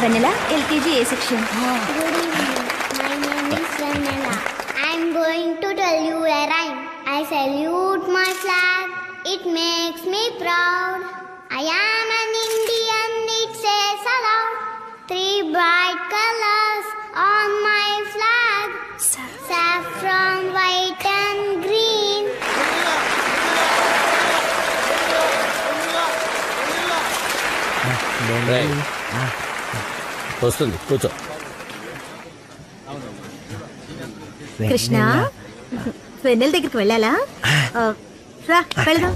Vanilla, LKG A section. Good evening. My name is Vanilla. I am going to tell you a rhyme. I salute my flag. It makes me proud. I am an Indian. It says aloud. 3 bright colors on my flag. Saffron, white and green. వస్తుంది కూర్చో. కృష్ణ వెన్నెల దగ్గరికి వెళ్ళాలా? రా వెళ్దాం.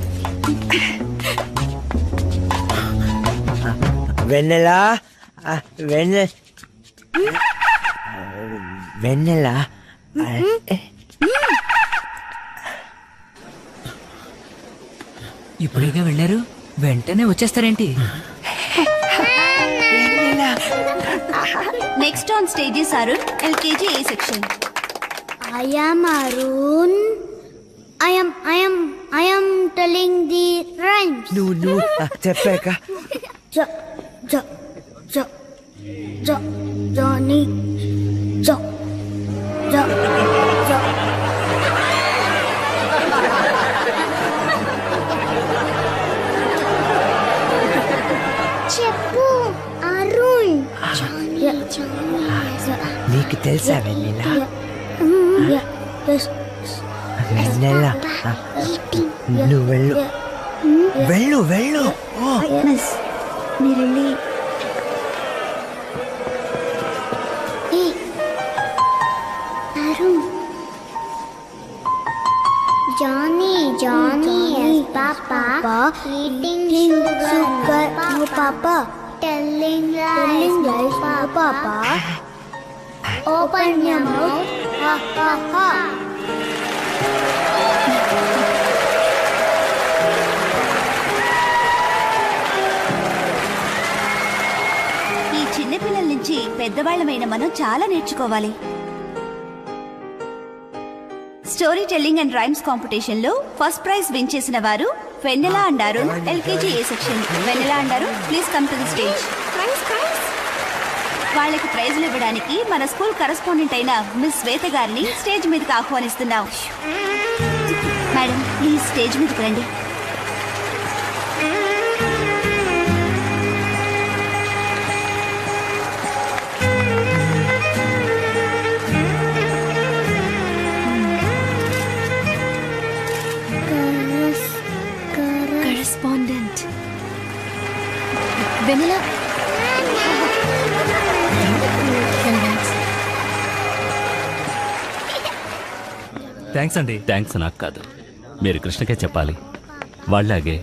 వెన్నెలా వెన్నెలా ఇప్పుడేగా వెళ్ళారు, వెంటనే వచ్చేస్తారేంటి? Next on stage is Arun, LKG A section. I am Arun. I am telling the rhymes. నువ్వు చెప్పాక Johnny. చెప్పు అరుణ్. నీకు తెలుసా వెన్నెలా? వెన్నెలా నువ్వు వెళ్ళు. మిస్ మీరు వెళ్ళి Arun. Johnny is Papa. Eating sugar, no Papa. Telling lies, no Papa. Open your mouth, ha ha ha. ఈ చిన్నపిల్లల నుంచి పెద్దవాళ్ళమైన మనం చాలా నేర్చుకోవాలి. Story telling and rhymes competition లో ఫస్ట్ ప్రైజ్ విన్ చేసిన వారు Vennela and Arun, LKG A section. Vennela and Arun, please come to the stage. వాళ్ళకి ప్రైజులు ఇవ్వడానికి మన స్కూల్ కరెస్పాండెంట్ అయిన మిస్ శ్వేత గారిని స్టేజ్ మీదకి ఆహ్వానిస్తున్నాం. మేడం ప్లీజ్ స్టేజ్ మీదకి రండి. కరెస్పాండెంట్ వెన్నెలా. థ్యాంక్స్ అండి. థ్యాంక్స్ నాకు కాదు, మీరు కృష్ణకే చెప్పాలి. వాళ్ళలాగే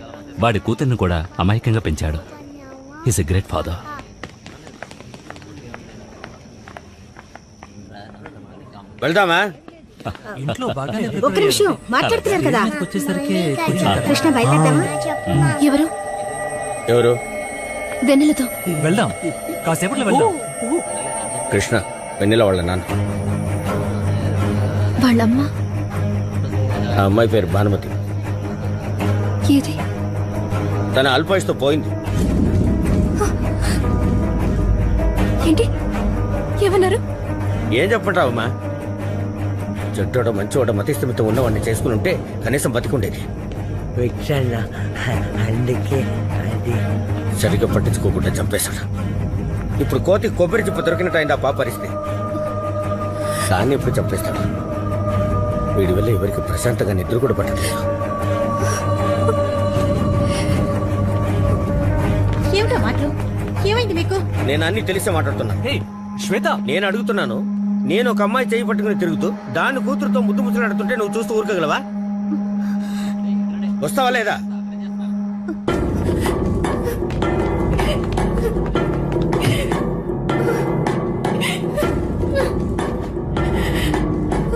వాడి కూతుర్ని కూడా అమాయకంగా పెంచాడు. Is a great father. వెళ్దామా? ఇంట్లో బాగానే ఒక నిమిషం మాట్లాడుతున్నారు కదా. వచ్చేసరికి కృష్ణ బయలుదేరదామా? ఎవరు? వెన్నెలతో వెళ్దాం, కాసేపట్లో వెళ్దాం. కృష్ణ, వెన్నెల వాళ్ళ నాన్న. వాళ్ళమ్మ ఆ అమ్మాయి పేరు భానుమతి. ఏది? తన అల్పాయుష్తో పోయింది. ఏంటి ఏమన్నారు? ఏం చెప్పంటావమ్మా? చెడ్డోడ మంచోడ మతిస్థిమితం ఉన్నవాడిని చేసుకుని ఉంటే కనీసం బతికుండేది. విక్షణ అందుకే అది సరిగ్గా పట్టించుకోకుండా చంపేశాడు. ఇప్పుడు కోతి కొబ్బరి చిప్ప దొరికినట్టు అయింది ఆ పాప పరిస్థితి. దాన్ని ఇప్పుడు చంపేస్తాడు. వీడి వల్ల ఎవరికి ప్రశాంతంగా నిద్ర కూడా పట్టలేదు. ఏమిటో మాటలు? ఏమైంది మీకు? నేను అన్ని తెలిసే మాట్లాడుతున్నా. హే శ్వేత, నేను అడుగుతున్నాను, నేను ఒక అమ్మాయి చేయి పట్టుకుని తిరుగుతూ దాని కూతురుతో ముద్దు ముచ్చలాడుతుంటే నువ్వు చూస్తూ ఊరుకోగలవా? వస్తావా లేదా?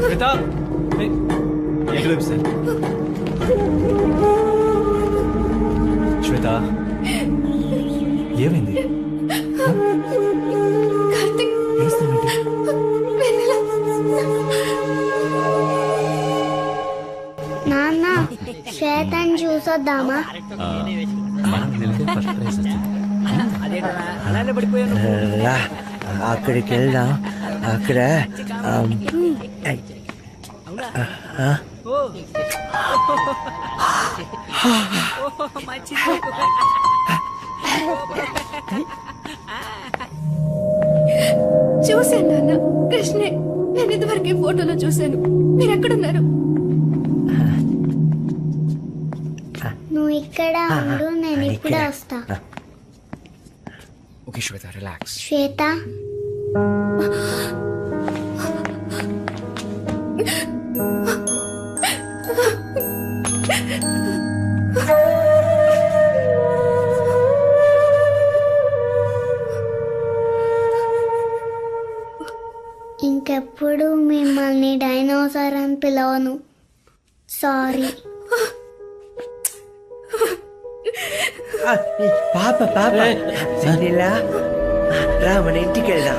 శ్వేత ఎగలేపు సార్. శ్వేత ఏమైంది? నాన్న, శ్వేతని చూసొద్దామా? మనకి ఫస్ట్ ప్రైజ్ వచ్చింది. రా అక్కడికి వెళ్దాం. అక్కడ ఐ, ఆ, చూశాను నాన్న, కృష్ణే. నేను ఇదివరకే ఫోటోలో చూశాను. మీరు ఎక్కడున్నారు? నువ్వు ఇక్కడ ఉండు, నేను ఇప్పుడే వస్తా. ఓకే శ్వేత, రిలాక్స్. శ్వేత, ఇంకెప్పుడు మిమ్మల్ని డైనోసార్ అని పిలవను. సారీ. పాప పాప వెన్నెలా, రా మన ఇంటికి వెళ్దాం.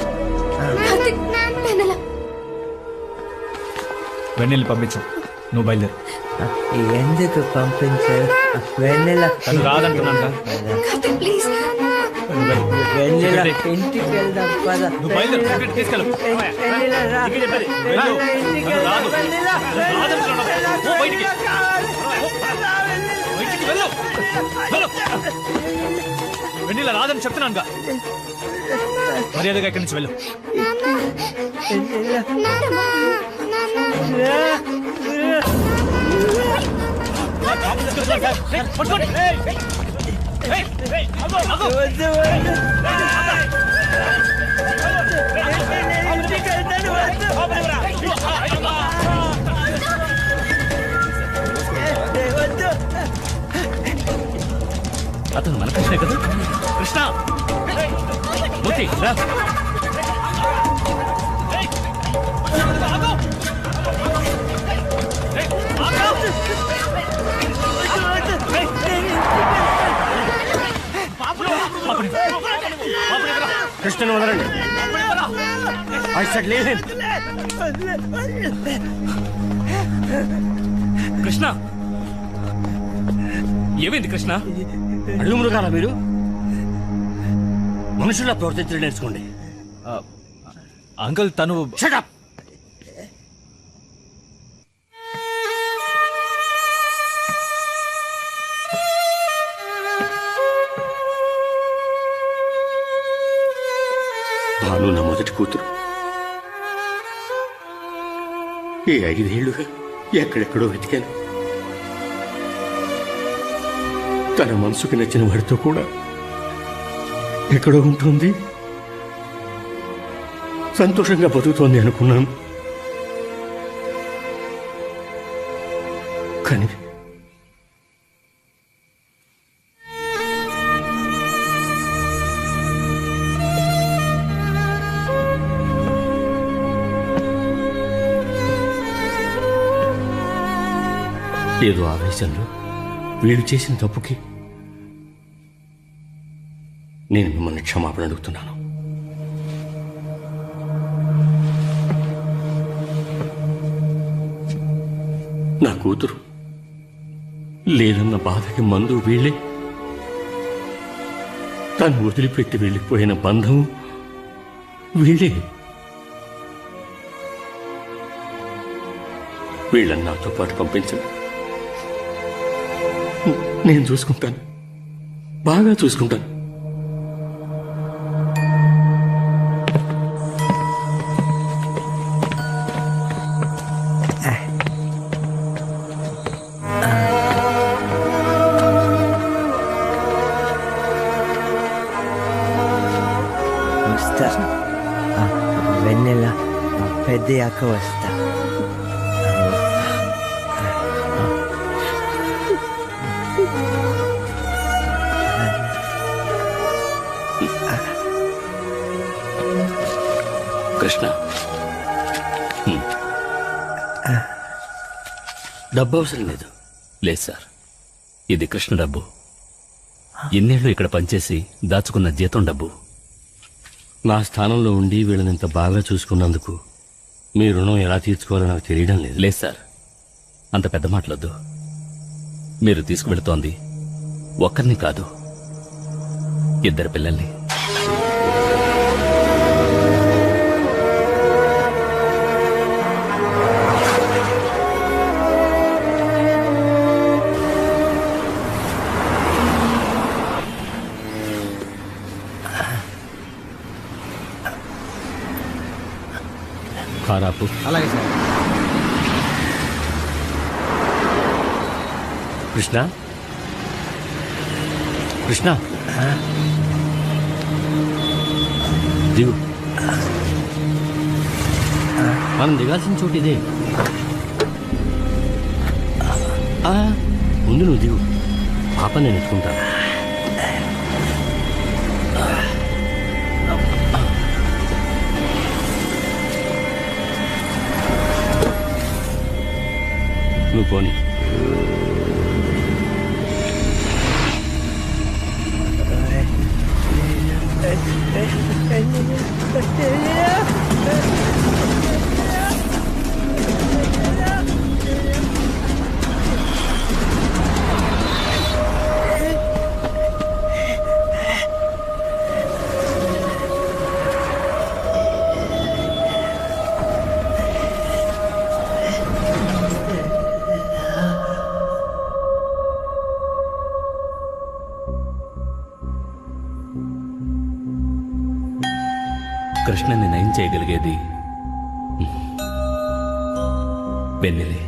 వెన్నెల్ని పంపించు, నువ్వు బయలుదేరు. ఎందుకు పంపించారు? వెన్నెల తను రాదంటున్నాను. ప్లీజ్. వెన్నెల ఇంటికి వెళ్దాం పద. నువ్వు బయలుదేరు, టికెట్ తీసుకెళ్ళు. వెన్నెల రా. టికెట్ చెప్పేది. వెన్నెల వెళ్ళు. ఇంటికి తను రాదు. వెళ్దాం. వెన్నెల. రాదంటున్నాను. పో బయటికి. బయటికి వెళ్ళు. వెళ్ళు. వెన్నెల రాదని చెప్తున్నానుగా. మర్యాదగా ఇక్కడి నుంచి వెళ్ళు. పట్టుకోండి. అతను మన కృష్ణే కదా? కృష్ణ, మూర్తి, రా. కృష్ణను వదలండి. I said leave him. Krishna, ఏమైంది కృష్ణ? అడుగు మృగాలా మీరు? మనుషుల్లా ప్రవర్తించడం నేర్చుకోండి. అంకుల్, తను Shut up. భాను నా మొదటి కూతురు. ఈ 5 ఏళ్లుగా ఎక్కడెక్కడో వెతికాను. తన మనసుకు నచ్చిన వాడితో కూడా ఎక్కడో ఉంటుంది, సంతోషంగా బతుకుతోంది అనుకున్నాను. కానీ ఏదో ఆవేశంలో వీడు చేసిన తప్పుకి నేను మిమ్మల్ని క్షమాపణ అడుగుతున్నాను. నా కూతురు లేదన్న బాధకి మందు వీళ్ళే, తను వదిలిపెట్టి వెళ్ళిపోయిన బంధం వీళ్ళే. వీళ్ళని నాతో పాటు పంపించండి. నేను చూసుకుంటాను, బాగా చూసుకుంటాను. వస్తా. వెన్నెల పెద్దయాక వస్తా. కృష్ణ, డబ్బు అవసరం లేదు. లేదు సార్, ఇది కృష్ణ డబ్బు. ఎన్నేళ్ళు ఇక్కడ పనిచేసి దాచుకున్న జీతం డబ్బు. నా స్థానంలో ఉండి వీళ్ళని ఇంత బాగా చూసుకున్నందుకు మీ రుణం ఎలా తీర్చుకోవాలో నాకు తెలియడం లేదు. లేదు సార్, అంత పెద్ద మాటలొద్దు. మీరు తీసుకువెళుతోంది ఒక్కరిని కాదు, 2 పిల్లల్ని. కారాపు. అలాగే సార్. కృష్ణ కృష్ణ దిగు. మనం దిగాల్సిన చోటు ఇదే. ముందు నువ్వు దిగు, పాప నేను ఎత్తుకుంటాను. నువ్వు పోనీ. కృష్ణని నయం చేయగలిగేది వెన్నెలే.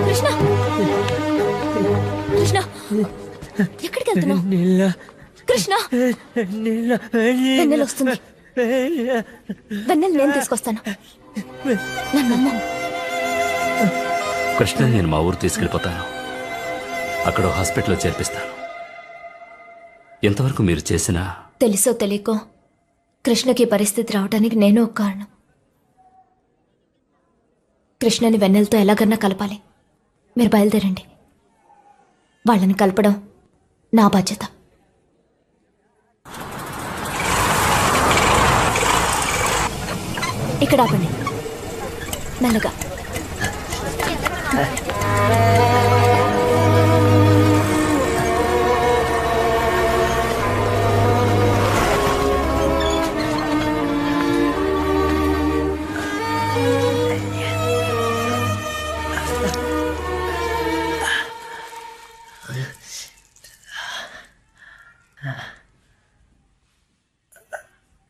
కృష్ణ కృష్ణ ఎక్కడికి వెళ్తున్నావు? కృష్ణ వెన్నెల వస్తుంది. వెన్నెల నేను తీసుకొస్తాను. నన్నమ్మ. కృష్ణని నేను మా ఊరు తీసుకెళ్ళిపోతాను. అక్కడ హాస్పిటల్లో చేర్పిస్తాను. ఎంతవరకు మీరు చేసినా తెలుసో తెలియకో కృష్ణకి పరిస్థితి రావడానికి నేను ఒక కారణం. కృష్ణని వెన్నెలతో ఎలాగన్నా కలపాలి. మీరు బయలుదేరండి. వాళ్ళని కలపడం నా బాధ్యత. ఇక్కడ ఆపండి. మెల్లగా.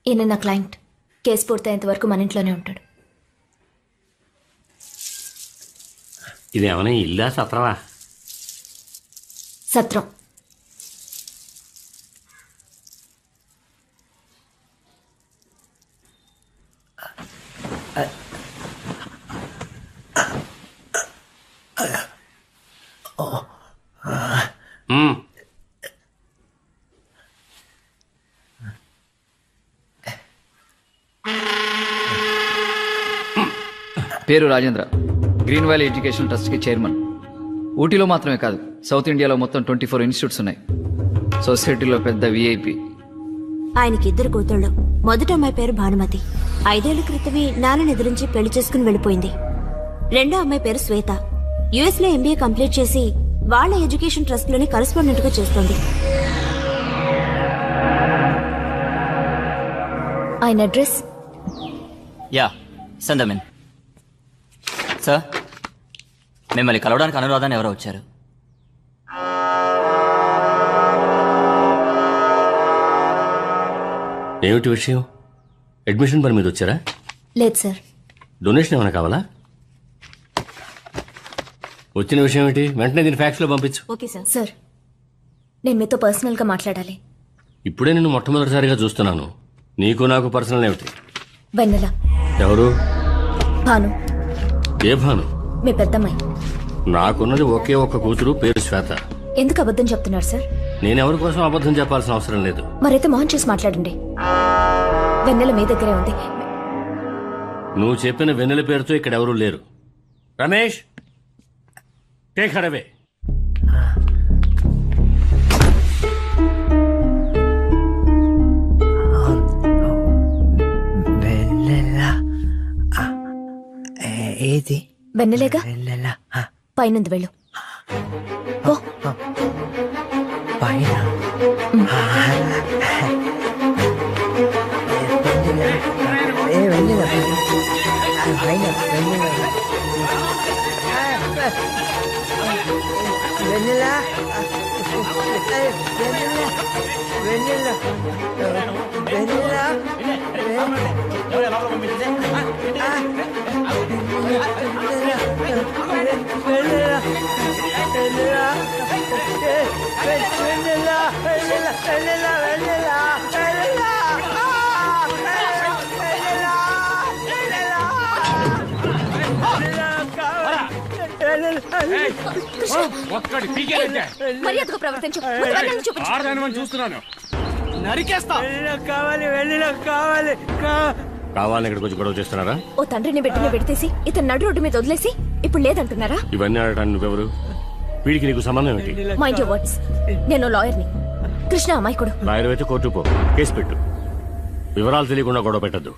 ఈయన నా క్లయింట్. కేసు పూర్తయ్యేంత వరకు మన ఇంట్లోనే ఉంటాడు. ఇదేమైనా ఇల్లా సత్రవా? సత్రం. పేరు రాజేంద్ర, గ్రీన్ వ్యాలీ ఎడ్యుకేషన్ ట్రస్ట్కి చైర్మన్. ఊటీలో మాత్రమే కాదు, సౌత్ ఇండియాలో మొత్తం 24 ఇన్స్టిట్యూట్స్ ఉన్నాయి. సొసైటీలో పెద్ద విఐపి. ఆయనకి 2 కూతుళ్ళు. మొదటి అమ్మాయి పేరు భానుమతి. 5 ఏళ్ల క్రితమే నాన్నని ఎదిరించి పెళ్లి చేసుకుని వెళ్ళిపోయింది. రెండో అమ్మాయి పేరు శ్వేత. యుఎస్ లో ఎంబీఏ కంప్లీట్ చేసి వాళ్ళ ఎడ్యుకేషన్ ట్రస్ట్ లోని కరెస్పాండెంట్ గా చేస్తోంది. ఆయన అడ్రస్? యా, సందమిన్. సార్, మిమ్మల్ని కలవడానికి అనురాధాన్ని ఎవరో వచ్చారు. ఏమిటి విషయం? అడ్మిషన్ పని మీద వచ్చారా? లేదు సార్. డొనేషన్ ఏమైనా కావాలా? వచ్చిన విషయం ఏంటి? వెంటనే దీన్ని ఫ్యాక్స్లో పంపించు. Okay sir. సార్, నేను మీతో పర్సనల్గా మాట్లాడాలి. ఇప్పుడే నేను మొట్టమొదటిసారిగా చూస్తున్నాను. నీకు నాకు పర్సనల్ ఏమిటి? వెన్నెల. ఎవరు? భాను. ఏ భాను? మీ పెద్దమ్మాయి. నాకున్నది ఒకే ఒక్క కూతురు, పేరు శ్వేత. ఎందుకు అబద్ధం చెప్తున్నారు సార్? నేనెవరి కోసం అబద్ధం చెప్పాల్సిన అవసరం లేదు. మరైతే మోహన్ చూసి మాట్లాడండి. వెన్నెల మీ దగ్గరే ఉంది. నువ్వు చెప్పిన వెన్నెల పేరుతో ఇక్కడ ఎవరూ లేరు. Ramesh, take her away. ఏది? వెన్నెలేగా వెన్నెల పైనుంది వెళ్ళు పో. పైన వెన్నెల పైన వెన్నెల వెన్నెల వెన్నెల ఒక్కడి పీకేనంటే మర్యాదగా ప్రవర్తించు. ముందు వెన్నెలను చూపించు. ఆడదాని చూస్తున్నాను నరికేస్తా. కావాలి వెన్నెల కావాలి కావాలని ఇక్కడికి వచ్చి గొడవ చేస్తున్నారా? ఓ తండ్రిని బిడ్డని విడతీసి ఇతను నడు రోడ్డు మీద వదిలేసి ఇప్పుడు లేదంటున్నారా? ఇవన్నీ ఆడటానికి నువ్వెవరు? వీడికి నీకు సంబంధం ఏంటి? Mind your words. నేను లాయర్ని. కృష్ణ అమాయకుడు. లాయర్ అయితే కోర్టు పో, కేసు పెట్టు. వివరాలు తెలియకుండా గొడవ పెట్టద్దు.